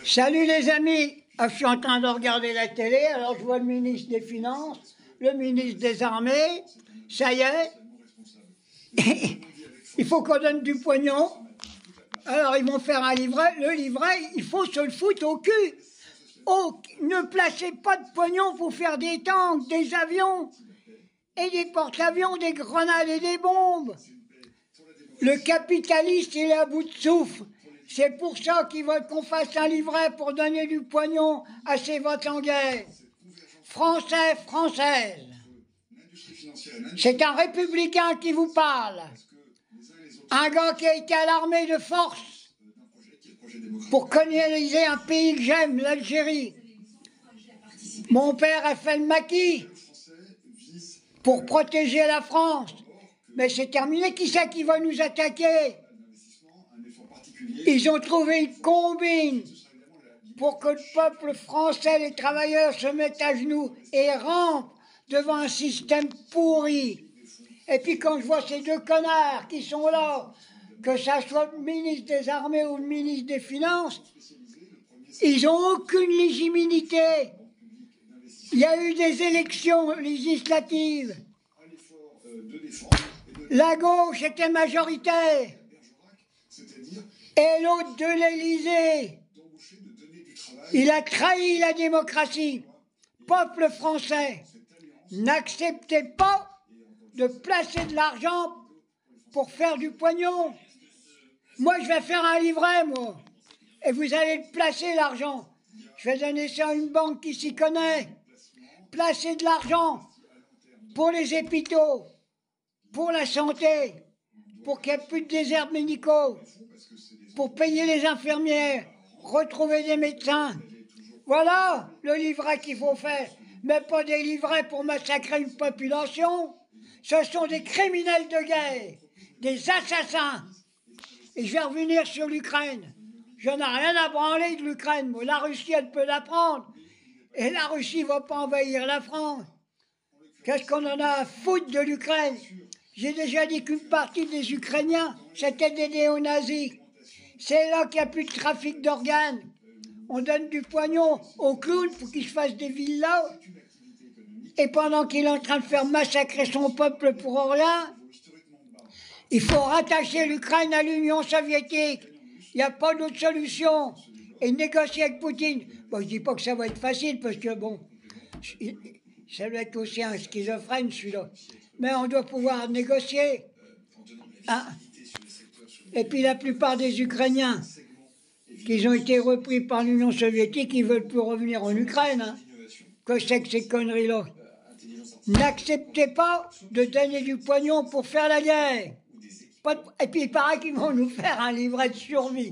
Salut les amis, je suis en train de regarder la télé, alors je vois le ministre des Finances, le ministre des Armées, ça y est, il faut qu'on donne du pognon, alors ils vont faire un livret, le livret, il faut se le foutre au cul. Oh, ne placez pas de pognon pour faire des tanks, des avions, et des porte-avions, des grenades et des bombes. Le capitaliste, il est à bout de souffle. C'est pour ça qu'ils veulent qu'on fasse un livret pour donner du pognon à ces votes en guerre. Français, Françaises. C'est un républicain qui vous parle. Un gars qui a été à l'armée de force pour coloniser un pays que j'aime, l'Algérie. Mon père a fait le maquis pour protéger la France. Mais c'est terminé. Qui c'est qui va nous attaquer? Ils ont trouvé une combine pour que le peuple français, les travailleurs, se mettent à genoux et rampent devant un système pourri. Et puis quand je vois ces deux connards qui sont là, que ça soit le ministre des Armées ou le ministre des Finances, ils n'ont aucune légitimité. Il y a eu des élections législatives. La gauche était majoritaire. Et l'autre de l'Élysée, il a trahi la démocratie. Peuple français, n'acceptez pas de placer de l'argent pour faire du pognon. Moi, je vais faire un livret, moi. Et vous allez placer l'argent. Je vais donner ça à une banque qui s'y connaît. Placer de l'argent pour les hôpitaux, pour la santé, pour qu'il n'y ait plus de déserts médicaux, pour payer les infirmières, retrouver des médecins. Voilà le livret qu'il faut faire, mais pas des livrets pour massacrer une population. Ce sont des criminels de guerre, des assassins. Et je vais revenir sur l'Ukraine. Je n'ai rien à branler de l'Ukraine. La Russie, elle peut la prendre. Et la Russie ne va pas envahir la France. Qu'est-ce qu'on en a à foutre de l'Ukraine? J'ai déjà dit qu'une partie des Ukrainiens, c'était des néo-nazis. C'est là qu'il n'y a plus de trafic d'organes. On donne du pognon aux clowns pour qu'ils se fassent des villas. Et pendant qu'il est en train de faire massacrer son peuple pour rien, il faut rattacher l'Ukraine à l'Union soviétique. Il n'y a pas d'autre solution. Et négocier avec Poutine. Bon, je ne dis pas que ça va être facile, parce que bon, ça doit être aussi un schizophrène, celui-là. Mais on doit pouvoir négocier. Hein? Et puis la plupart des Ukrainiens qui ont été repris par l'Union soviétique, ils ne veulent plus revenir en Ukraine. Hein? Que c'est que ces conneries-là? N'acceptez pas de donner du pognon pour faire la guerre. Et puis il paraît qu'ils vont nous faire un livret de survie.